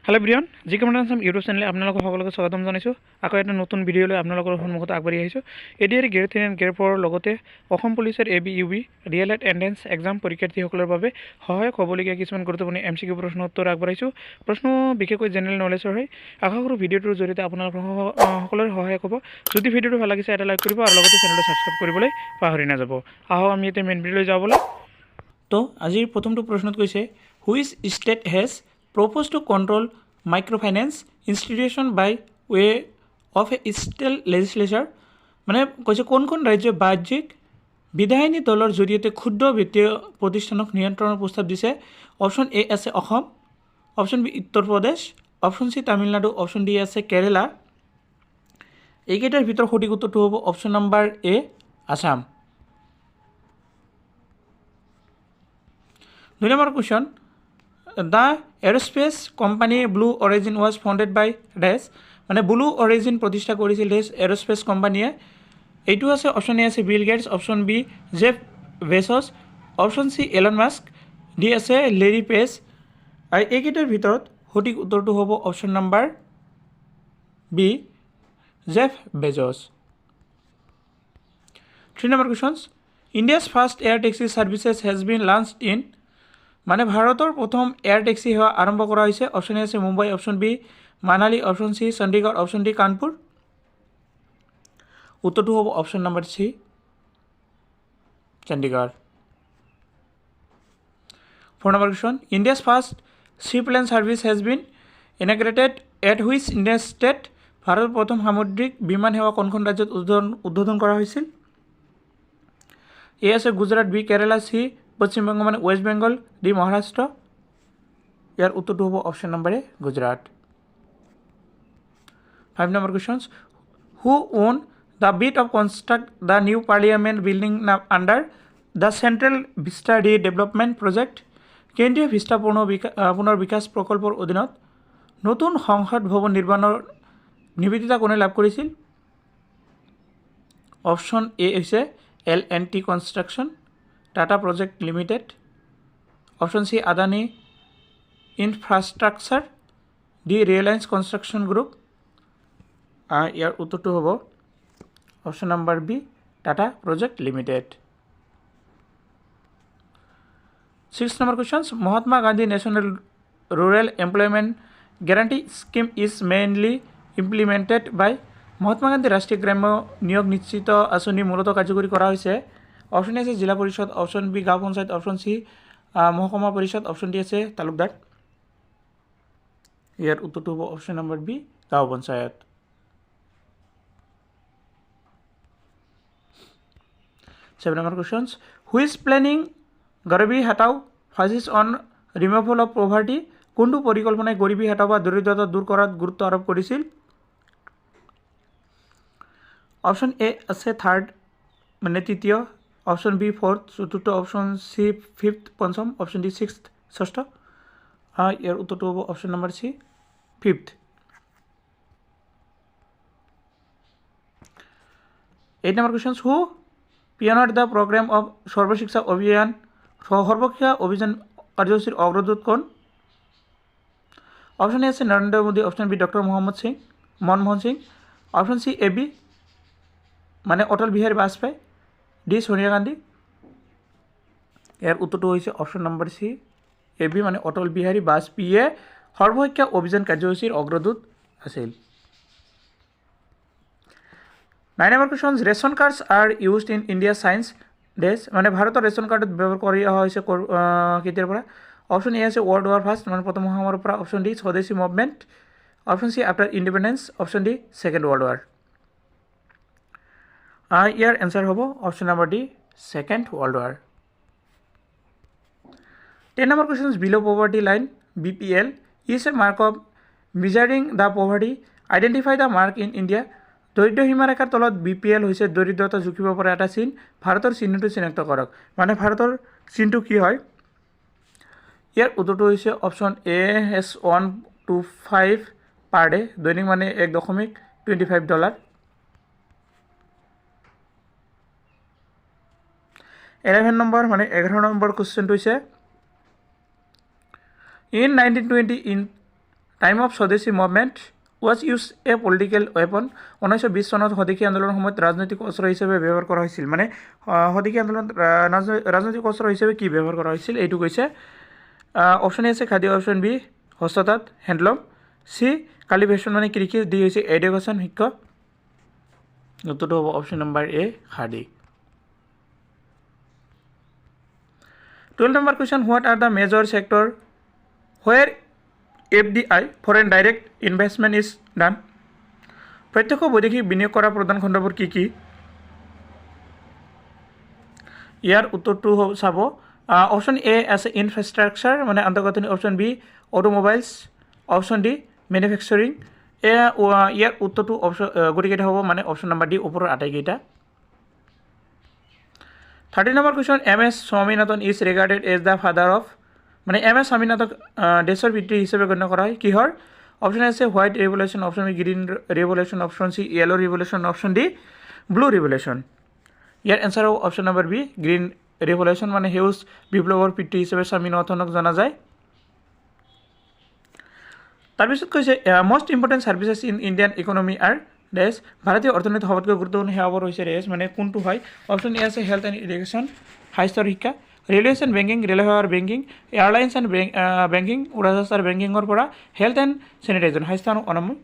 Hello' ব্ৰিয়ন G কমেণ্টাম YouTube চেনেলে আপোনালোকক সকলোকে স্বাগতম জনাইছোঁ। আকৌ এটা নতুন ভিডিঅ'লৈ আপোনালোকৰ সন্মুখত আগবাঢ়ি আহিছোঁ। এডিআৰ গ্ৰেড 3 এণ্ড গ্ৰেড 4 লগতে অসম পুলিচৰ ABUB DLED এণ্ট্ৰেন্স এক্সাম পৰীক্ষাৰ্থীসকলৰ বাবে সহায়ক হ'বলগীয়া কিছুমান গুৰুত্বপূৰ্ণ MCQ প্ৰশ্ন উত্তৰ আগবঢ়াইছোঁ। প্ৰশ্ন বিশেষকৈ জেনেৰেল নলেজৰ হয়। আশা কৰোঁ ভিডিঅ'টোৰ জৰিয়তে আপোনালোকৰ সকলোৰে সহায়ক হ'ব। যদি ভিডিঅ'টো ভাল লাগিছে এটা লাইক কৰিব আৰু লগতে চেনেলটো ছাবস্ক্ৰাইব কৰিবলৈ পাহৰি নাযাব। আহক আমি এতিয়া মেইন ভিডিঅ'লৈ যাবলৈ। তো আজিৰ প্ৰথমটো প্ৰশ্নত কৈছে which state has proposed to control microfinance institution by way of a state legislature মানে কৈছে কোন ৰাজ্যে বাহ্যিক বিধায়িনী দলৰ জৰিয়তে ক্ষুদ্ৰ বিত্তীয় প্ৰতিষ্ঠানক নিয়ন্ত্ৰণৰ প্ৰস্তাৱ দিছে। অপশ্যন এ আছে Assam, option B Uttar Pradesh, option C Tamil Nadu, option D আছে কেৰেলা। এইকেইটাৰ ভিতৰত সঠিক উত্তৰটো হ'ব option number A Assam. 2 number question The aerospace company Blue Origin was founded by Dash মানে ব্লু অৰিজিন প্ৰতিষ্ঠা কৰিছিল ডেছ এৰোস্পেচ কোম্পানীয়ে। এইটো আছে অপশ্যন এ আছে Bill Gates, option B Jeff Bezos, option C Elon Musk, D আছে লেৰী পেজ। আৰু এইকেইটাৰ ভিতৰত সঠিক উত্তৰটো হ'ব option number B Jeff Bezos. 3 number question India's first air taxi services has been launched in মানে ভাৰতৰ প্ৰথম এয়াৰ টেক্সি সেৱা আৰম্ভ কৰা হৈছে। অপশ্যন এ আছে Mumbai, option B Manali, option C Chandigarh, option D Kanpur. উত্তৰটো হ'ব option number C Chandigarh. 4 number question India's first sea plane service has been inaugurated at which Indian state ভাৰতৰ প্ৰথম সামুদ্ৰিক বিমান সেৱা কোনখন ৰাজ্যত উদ্বোধন কৰা হৈছিল। এ আছে গুজৰাট, বি কেৰালা, চি পশ্চিমবংগ মানে ৱেষ্ট বেংগল, ডি মহাৰাষ্ট্ৰ। ইয়াৰ উত্তৰটো হ'ব option number A Gujarat. 5 number question who won the bid of construct the new Parliament building under the Central Vista development project কেন্দ্ৰীয় ভিষ্টা পুনৰ বিকাশ প্ৰকল্পৰ অধীনত নতুন সংসদ ভৱন নিৰ্মাণৰ নিবেদিতা কোনে লাভ কৰিছিল। অপশ্যন এ হৈছে L&T construction Tata project limited, option C Adani infrastructure, D Reliance construction group. ইয়াৰ উত্তৰটো হ'ব option number B Tata project limited. 6 number question Mahatma Gandhi national rural employment guarantee scheme is mainly implemented by Mahatma Gandhi ৰাষ্ট্ৰীয় গ্ৰাম্য নিয়োগ নিশ্চিত আঁচনি মূলতঃ কাৰ্যকৰী কৰা হৈছে। অপশ্যন এ আছে জিলা পৰিষদ, অপশ্যন বি গাঁও পঞ্চায়ত, অপশ্যন চি মহকুমা পৰিষদ, অপশ্যন ডি আছে তালুকদাৰ। ইয়াৰ উত্তৰটো হ'ব অপশ্যন নম্বৰ বি গাঁও panchayat. 7 number question which planning Garibi Hatao focus on removal of poverty কোনটো পৰিকল্পনাই গৰিবী হটাও বা দৰিদ্ৰতা দূৰ কৰাত গুৰুত্ব আৰোপ কৰিছিল। অপশ্যন এ আছে থাৰ্ড মানে তৃতীয়, অপশ্যন বি ফ'ৰ্থ, চতুৰ্থ, অপশ্যন চি ফিফ্থ পঞ্চম, অপশ্যন ডি ছিক্সথ ষষ্ঠ। ইয়াৰ উত্তৰটো হ'ব option number C fifth. 8 number question who pioneered the programme of Sarva Shiksha Abhiyan Sarva Shiksha Abhiyan কাৰ্যসূচীৰ অগ্ৰদূত কোন। অপশ্যন এ আছে Narendra Modi, option B doctor Manmohan Singh, option C A B মানে অটল বিহাৰী বাজপেয়ী, ডি সোনিয়া গান্ধী। ইয়াৰ উত্তৰটো হৈছে option number C A B মানে অটল বিহাৰী বাজপেয়ীয়ে সৰ্বশিক্ষা অভিযান কাৰ্যসূচীৰ অগ্ৰদূত আছিল। 9 number question ration cards R used in India science days মানে ভাৰতৰ ৰেচন কাৰ্ডত ব্যৱহাৰ কৰি অহা হৈছে কেতিয়াৰ পৰা। অপশ্যন এ আছে ৱৰ্ল্ড ৱাৰ ফাৰ্ষ্ট মানে প্ৰথম মহামাৰীৰ পৰা, option D Swadeshi movement, option C after independence, option D second world war. ইয়াৰ এনচাৰ হ'ব option number D second world war. 10 number question below' poverty line BPL is a mark of measuring the poverty identify the mark in India দৰিদ্ৰ সীমাৰেখাৰ তলত BPL হৈছে দৰিদ্ৰতা জুখিব পৰা এটা চিন, ভাৰতৰ চিহ্নটো চিনাক্ত কৰক মানে ভাৰতৰ চিনটো কি হয়। ইয়াৰ উত্তৰটো হৈছে অপশ্যন এ এছ $125 পাৰ ডে দৈনিক মানে $1.25। 11 নম্বৰ মানে 11 নম্বৰ কুৱেশ্যনটো হৈছে ইন 1920 টাইম অফ স্বদেশী movement was use a political weapon 1920 চনত স্বদেশী আন্দোলনৰ সময়ত ৰাজনৈতিক অস্ত্ৰ হিচাপে ব্যৱহাৰ কৰা হৈছিল মানে স্বদেশী আন্দোলনত ৰাজনৈতিক অস্ত্ৰ হিচাপে কি ব্যৱহাৰ কৰা হৈছিল এইটো কৈছে অপশ্যন এ আছে খাদ্য অপশ্যন বি হস্ততাঁত হেণ্ডলুম চি কাল্টিভেশ্যন মানে কৃষি ডি হৈছে এডুকেশ্যন শিক্ষা উত্তৰটো হ'ব option number A khadi 12 number question what are the major sector হোৱেৰ FDI foreign direct investment is done প্ৰত্যক্ষ বৈদেশিক বিনিয়োগ কৰা প্ৰধান খণ্ডবোৰ কি কি ইয়াৰ উত্তৰটো চাব অপশ্যন এ আছে ইনফ্ৰাষ্ট্ৰাকচাৰ মানে আন্তঃগাঁথনি option B automobiles option D manufacturing ইয়াৰ উত্তৰটো অপশ্যন গোটেইকেইটা হ'ব মানে অপশ্যন নম্বৰ ডি ওপৰৰ আটাইকেইটা 13 number question MS Swaminathan is regarded as the father of মানে MS স্বামীনাথক দেশৰ পিতৃ হিচাপে গণ্য কৰা হয় কিহৰ অপশ্যন আছে white revolution option B green revolution option C yellow revolution option D blue revolution ইয়াৰ এনচাৰ হ'ব option number B green revolution মানে সেউজ বিপ্লৱৰ পিতৃ হিচাপে স্বামীনাথনক জনা যায় তাৰপিছত কৈছে most important services in Indian economy are dash ভাৰতীয় অৰ্থনীতিত সবতকৈ গুৰুত্বপূৰ্ণ সেৱাবোৰ হৈছে ডেছ মানে কোনটো হয় অপশ্যন এ আছে হেল্থ এণ্ড এডুকেশ্যন স্বাস্থ্যৰ শিক্ষা ৰেলৱেজ এণ্ড বেংকিং ৰেলৱেৰ বেংকিং এয়াৰলাইন্স এণ্ড বেংকিং উৰাজাহাজৰ বেংকিঙৰ পৰা হেল্থ এণ্ড চেনিটাইজেশ্যন স্বাস্থ্য আৰু অনাময়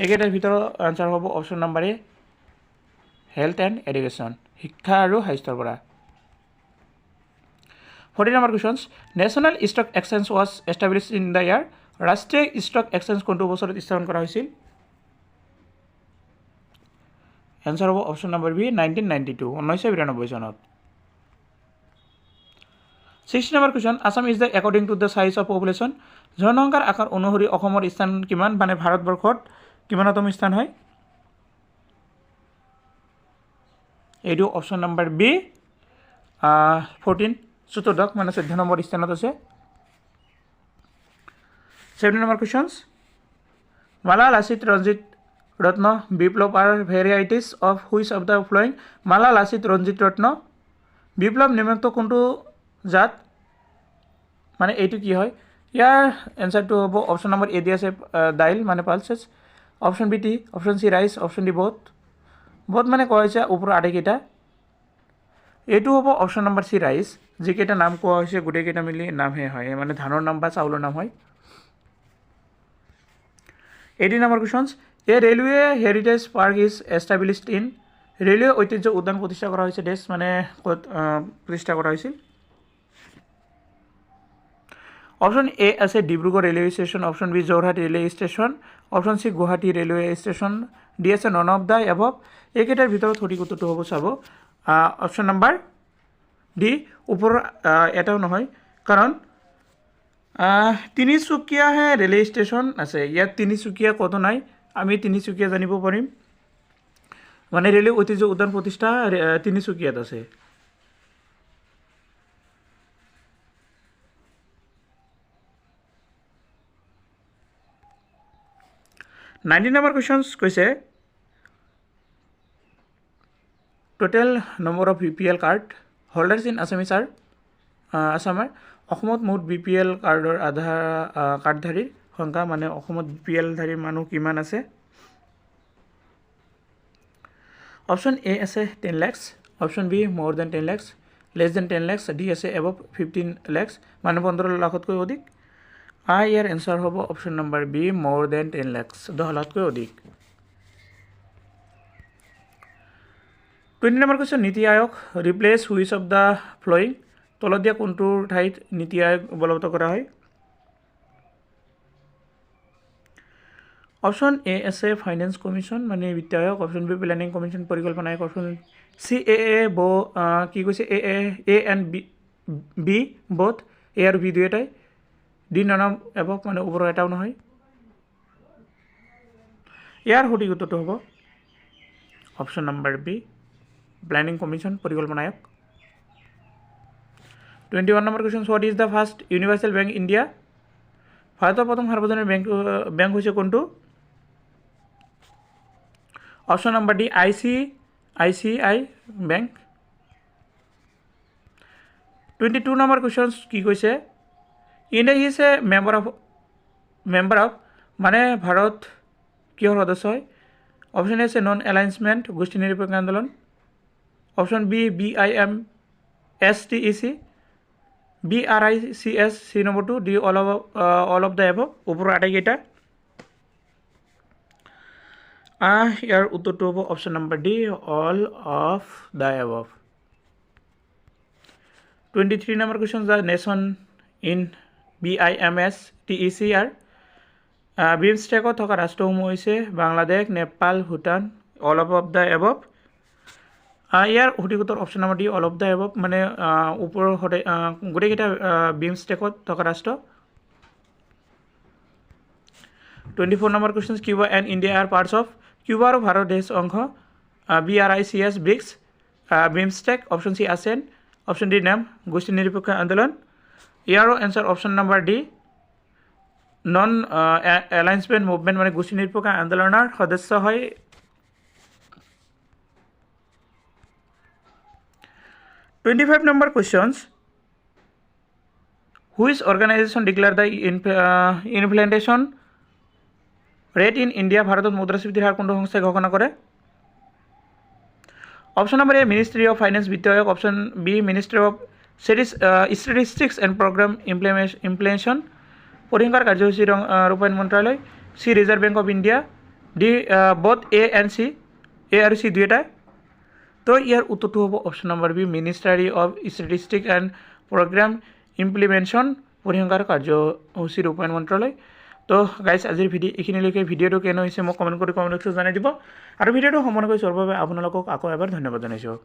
এইকেইটাৰ ভিতৰত আনচাৰ হ'ব option number A health and education শিক্ষা আৰু স্বাস্থ্যৰ পৰা 14 number questions national stock exchange was establish in the year ৰাষ্ট্ৰীয় ষ্টক এক্সচেঞ্জ কোনটো বছৰত স্থাপন কৰা হৈছিল এনচাৰ হ'ব অপশ্যন নম্বৰ বি 1992 1992 চনত 16 number question Assam is the according to the size of population জনসংখ্যাৰ আকাৰ অনুসৰি অসমৰ স্থান কিমান মানে ভাৰতবৰ্ষত কিমানতম স্থান হয় এইটো অপশ্যন নম্বৰ বি 14 চতুৰ্দশ মানে 14 নম্বৰ স্থানত আছে 17 number questions Mala Lachit Ranjit Ratna Biplab are varieties of which of the following Mala Lachit Ranjit Ratna Biplab নিম্নোক্ত কোনটো জাত মানে এইটো কি হয় ইয়াৰ এনচাৰটো হ'ব অপশ্যন নম্বৰ এ দি আছে দাইল মানে pulses option B tea option C rice option D both মানে কোৱা হৈছে ওপৰৰ আটাইকেইটা এইটো হ'ব অপশ্যন নম্বৰ চি ৰাইচ যিকেইটা নাম কোৱা হৈছে গোটেইকেইটা মিলি নামহে হয় মানে ধানৰ নাম বা চাউলৰ নাম হয় 18 number questions A railway heritage park is established in railway ঐতিহ্য উদ্যান প্ৰতিষ্ঠা কৰা হৈছে দেশ মানে ক'ত প্ৰতিষ্ঠা কৰা হৈছিল অপশ্যন এ আছে Dibrugarh railway station option B Jorhat railway station option C Guwahati railway station D আছে নন অফ দ্য এভভ এইকেইটাৰ ভিতৰত সঠিক উত্তৰটো হ'ব চাব অপশ্যন নম্বৰ ডি ওপৰৰ এটাও নহয় কাৰণ তিনিচুকীয়াহে ৰেলৱে ষ্টেচন আছে ইয়াত তিনিচুকীয়া ক'তো নাই আমি তিনিচুকীয়া জানিব পাৰিম মানে ৰেলৱে ঐতিহ্য উদ্যান প্ৰতিষ্ঠা তিনিচুকীয়াত আছে 19 নম্বৰ কুৱেশ্যনছ কৈছে total number of BPL card holders in Assamese are আছামৰ অসমত মুঠ BPL কাৰ্ডৰ কাৰ্ডধাৰীৰ সংখ্যা মানে অসমত BPL ধাৰী মানুহ কিমান আছে অপশ্যন এ আছে 10 lakhs option B more than 10 lakhs less than 10 lakhs D আছে above 15 lakhs মানে 15 লাখতকৈ অধিক ইয়াৰ এনচাৰ হ'ব option number B more than 10 lakhs 10 লাখতকৈ অধিক 20 নম্বৰ কুৱেশ্যন নীতি আয়োগ replace which of the flowing তলত দিয়া কোনটোৰ ঠাইত নীতি আয়োগ বলবৎ কৰা হয় অপশ্যন এ আছে ফাইনেন্স কমিশ্যন মানে বিত্ত আয়োগ অপশ্যন বি প্লেনিং কমিশ্যন পৰিকল্পনা আয়োগ অপশ্যন চি কি কৈছে A and B both A আৰু বি দুয়োটাই ডি নন অফ এভভ মানে ওপৰৰ এটাও নহয় ইয়াৰ সঠিক উত্তৰটো হ'ব option number B planning commission পৰিকল্পনা আয়োগ 21 number question what is the first universal bank India ভাৰতৰ প্ৰথম সাৰ্বজনীন বেংক হৈছে কোনটো option number D ICICI bank 22 number question কি কৈছে India is a member of member of মানে ভাৰত কিহৰ সদস্য হয় অপশ্যন এ আছে নন এলাইনমেণ্ট গোষ্ঠী নিৰপেক্ষ আন্দোলন option B BIMSTEC BRICS C number 2 D all of the above ওপৰৰ আটাইকেইটা ইয়াৰ উত্তৰটো হ'ব option number D all of the above 23 number question the nation in BIMSTEC বিমষ্টেকত থকা ৰাষ্ট্ৰসমূহ হৈছে Bangladesh Nepal Bhutan all of the above ইয়াৰ সঠিক উত্তৰ option number D all of the above মানে ওপৰৰ গোটেইকেইটা বিমষ্টেকত থকা ৰাষ্ট্ৰ 24 number question Cuba and India are parts of Cuba আৰু ভাৰত দেশ অংশ BRICS BRICS BIMSTEC option C আছেন অপশ্যন ডি নাম গোষ্ঠী নিৰপেক্ষ আন্দোলন ইয়াৰো এনচাৰ option number D non alignment movement মানে গোষ্ঠী নিৰপেক্ষ আন্দোলনৰ সদস্য হয় 25 number questions which organization declare the inflation rate in India ভাৰতত মুদ্ৰাস্ফীতিৰ হাৰ কোনটো সংস্থাই ঘোষণা কৰে option number A ministry of finance বিত্ত আয়োগ option B ministry of statistics and programme implementation পৰিসংখ্যাৰ কাৰ্যসূচী ৰূপায়ণ মন্ত্ৰালয় C reserve bank of India D both A and C A আৰু চি দুয়োটাই তো ইয়াৰ উত্তৰটো হ'ব option number B ministry of statistics and programme implementation পৰিসংখ্যাৰ কাৰ্যসূচী ৰূপায়ণ মন্ত্ৰালয় তো গাইজ আজিৰ এইখিনিলৈকে ভিডিঅ'টো কেনে হৈছে মোক কমেণ্ট কৰি জনাই দিব আৰু ভিডিঅ'টো সম্পূৰ্ণ কৰি চোৱাৰ বাবে আপোনালোকক আকৌ এবাৰ ধন্যবাদ জনাইছোঁ